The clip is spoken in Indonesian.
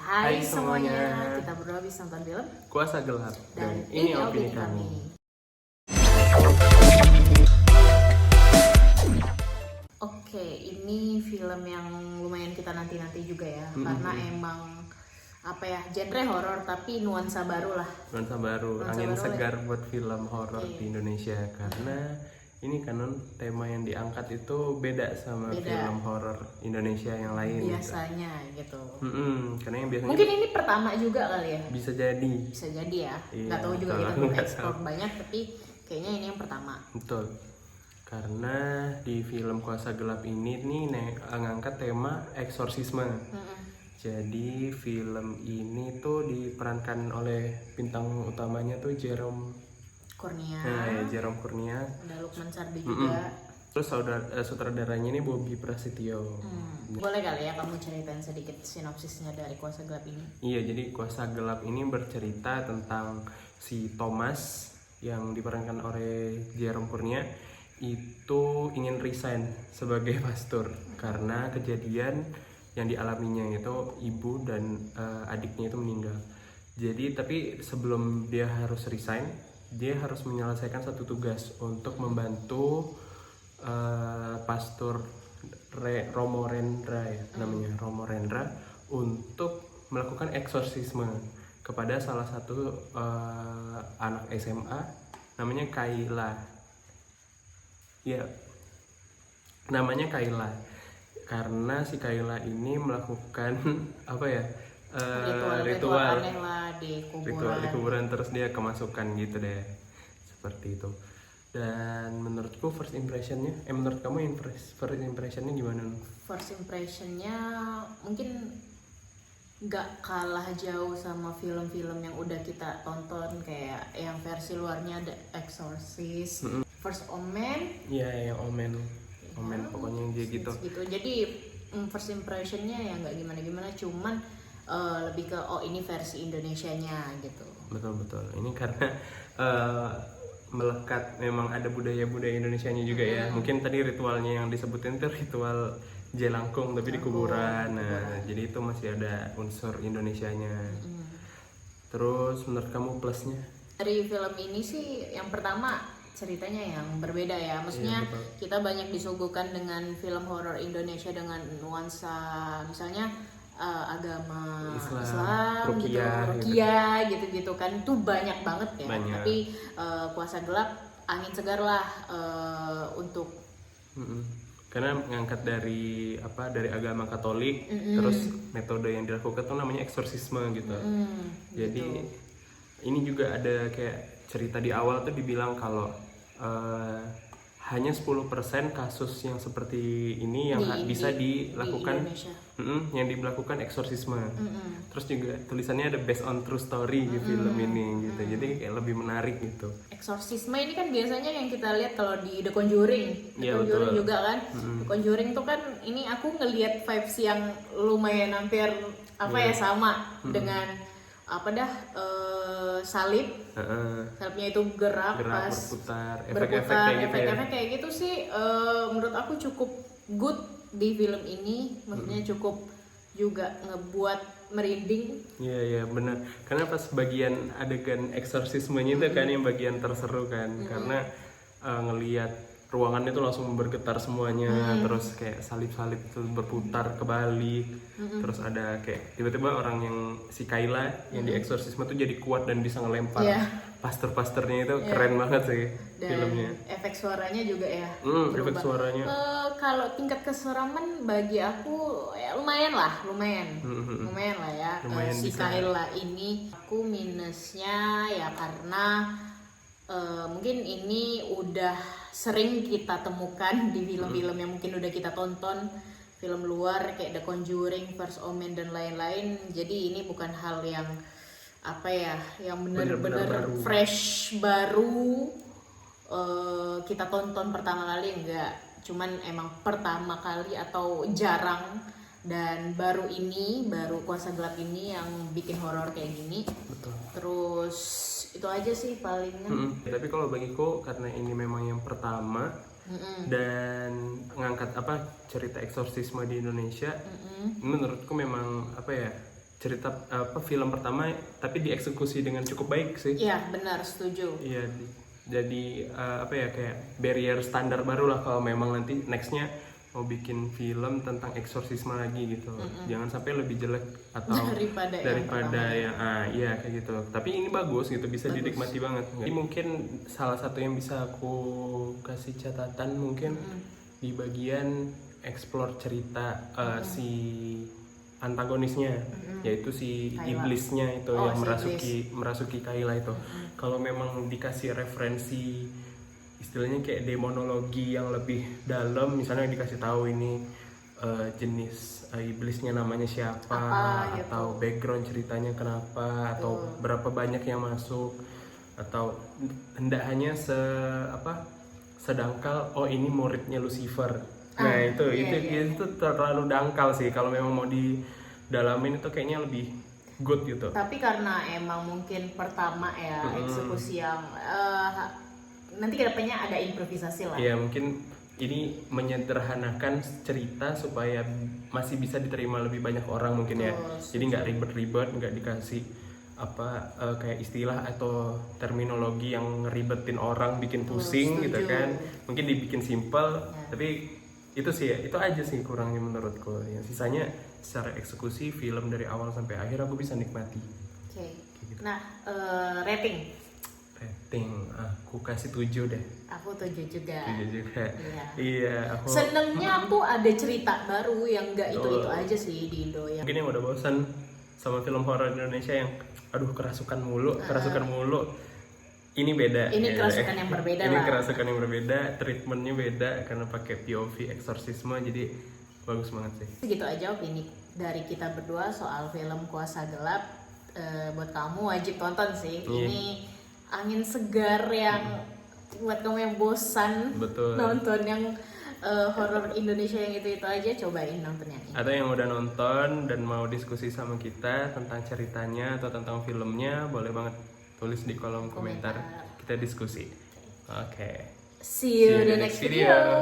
Hai Hai semuanya, semuanya. kita berdua habis nonton film Kuasa Gelap dan ini opini kami. Oke, ini film yang lumayan kita nanti-nanti juga ya, karena emang apa ya, genre horor tapi nuansa baru lah. Nuansa baru, Nuansa angin baru segar buat film horor Oke. di Indonesia. Karena ini kan tema yang diangkat itu beda sama Beda. film horor Indonesia yang lain. Biasanya gitu. Karena yang biasanya Mungkin ini pertama juga kali ya. bisa jadi. Bisa jadi ya. Iya, Nggak tahu juga kalau kita aku belum nggak explore banyak, tapi kayaknya ini yang pertama. Betul. Karena di film Kuasa Gelap ini nih ngangkat tema eksorsisme. Jadi film ini tuh diperankan oleh bintang utamanya tuh Jerome Kurnia, Jerome Kurnia. ada Lukman Sardi juga. Terus sutradaranya ini Bobi Prasetyo. Boleh kali ya kamu ceritain sedikit sinopsisnya dari Kuasa Gelap ini? Iya, jadi Kuasa Gelap ini bercerita tentang si Thomas yang diperankan oleh Jerome Kurnia itu ingin resign sebagai pastor karena kejadian yang dialaminya itu ibu dan adiknya itu meninggal. Jadi tapi sebelum dia harus resign, dia harus menyelesaikan satu tugas untuk membantu pastor Romo Rendra ya namanya, Romo Rendra, untuk melakukan eksorsisme kepada salah satu anak SMA namanya Kayla. Ya, namanya Kayla karena si Kayla ini melakukan apa ya, ritual aneh lah di kuburan. terus dia kemasukan gitu deh, seperti itu. Dan menurutku menurut kamu first impressionnya gimana? First impressionnya mungkin nggak kalah jauh sama film-film yang udah kita tonton, kayak yang versi luarnya The Exorcist, First Omen. Iya, yang Omen pokoknya yang dia gitu. Jadi first impressionnya ya nggak gimana-gimana, cuman lebih ke ini versi Indonesianya gitu. Betul. Ini karena melekat, memang ada budaya-budaya Indonesianya juga ya. Mungkin tadi ritualnya yang disebutin itu ritual jelangkung tapi di kuburan. Nah, jadi itu masih ada unsur Indonesianya. Terus menurut kamu plusnya? Dari film ini sih yang pertama ceritanya yang berbeda ya. Maksudnya kita banyak disuguhkan dengan film horor Indonesia dengan nuansa misalnya agama Islam Ruqyah gitu kan, itu banyak banget ya. Tapi Kuasa Gelap angin segar lah untuk karena mengangkat dari agama Katolik, terus metode yang dilakukan tuh namanya eksorsisme gitu. Jadi ini juga ada kayak cerita di awal tuh dibilang kalau hanya 10% kasus yang seperti ini yang bisa dilakukan yang dilakukan eksorsisme. Terus juga tulisannya ada based on true story di film ini gitu. Jadi kayak lebih menarik gitu. Eksorsisme ini kan biasanya yang kita lihat kalau di The Conjuring. Conjuring juga kan. The Conjuring tuh kan ini aku ngelihat vibes yang lumayan hampir sama dengan salib. Salibnya itu gerak pas berputar, efek-efek kayak gitu sih. Menurut aku cukup good di film ini, maksudnya cukup juga ngebuat merinding. Iya benar. Karena pas bagian adegan eksorsismenya itu kan yang bagian terseru kan, karena ngelihat ruangan itu langsung bergetar semuanya, terus kayak salib-salib itu berputar kebalik, terus ada kayak tiba-tiba orang yang si Kayla yang di eksorsisme tuh jadi kuat dan bisa ngelempar pastor-pastornya, itu keren banget sih. Dan filmnya. Efek suaranya juga ya. Efek suaranya. Kalau tingkat keseraman bagi aku ya lumayan lah ya. Si Kayla ini aku minusnya ya karena mungkin ini udah sering kita temukan di film-film yang mungkin udah kita tonton, film luar kayak The Conjuring, First Omen dan lain-lain. Jadi ini bukan hal yang yang benar-benar fresh baru kita tonton pertama kali, enggak. Cuman emang pertama kali atau jarang, dan baru Kuasa Gelap ini yang bikin horor kayak gini. Betul. Terus itu aja sih palingan. Tapi kalau bagiku karena ini memang yang pertama dan ngangkat cerita eksorsisme di Indonesia, menurutku memang cerita film pertama tapi dieksekusi dengan cukup baik sih. Iya benar, setuju. Iya, jadi kayak barrier standar baru lah kalau memang nanti nextnya mau bikin film tentang eksorsisme lagi gitu. Jangan sampai lebih jelek atau daripada yang iya kayak gitu. Tapi ini bagus gitu, bisa dinikmati banget. Jadi mungkin salah satu yang bisa aku kasih catatan mungkin di bagian explore cerita si antagonisnya, yaitu si Kayla. iblisnya itu yang si merasuki Kayla itu. Kalau memang dikasih referensi istilahnya kayak demonologi yang lebih dalam, misalnya dikasih tahu ini jenis iblisnya namanya siapa, gitu. atau background ceritanya kenapa, atau berapa banyak yang masuk, atau hendak hanya sedangkal oh ini muridnya Lucifer. Nah itu terlalu dangkal sih. Kalau memang mau didalamin itu kayaknya lebih good gitu. Tapi karena emang mungkin pertama ya eksekusi yang nanti kedepannya ada improvisasi lah. Iya, mungkin ini menyederhanakan cerita supaya masih bisa diterima lebih banyak orang mungkin ya. Jadi nggak ribet-ribet, nggak dikasih kayak istilah atau terminologi yang ngeribetin orang, bikin pusing gitu kan. Mungkin dibikin simple, tapi itu sih itu aja sih kurangnya menurutku. Yang sisanya secara eksekusi film dari awal sampai akhir aku bisa nikmati. Oke. Gitu. Nah, rating aku kasih 7 deh. Aku 7 juga. 7 juga. Iya, aku senengnya aku ada cerita baru yang enggak itu aja sih di Indo ya. Mungkin yang udah bosan sama film horor Indonesia yang kerasukan mulu. Ini beda. Ini kerasukan yang berbeda lah. Ini kerasukan yang berbeda, treatmentnya beda karena pakai POV eksorsisme, jadi bagus banget sih. Segitu aja opini dari kita berdua soal film Kuasa Gelap. Buat kamu wajib tonton sih. Ini angin segar yang buat kamu yang bosan nonton yang horor Indonesia yang itu aja, cobain nonton yang ini. Atau yang udah nonton dan mau diskusi sama kita tentang ceritanya atau tentang filmnya, boleh banget tulis di kolom komentar. Kita diskusi. Oke. See you in the next video.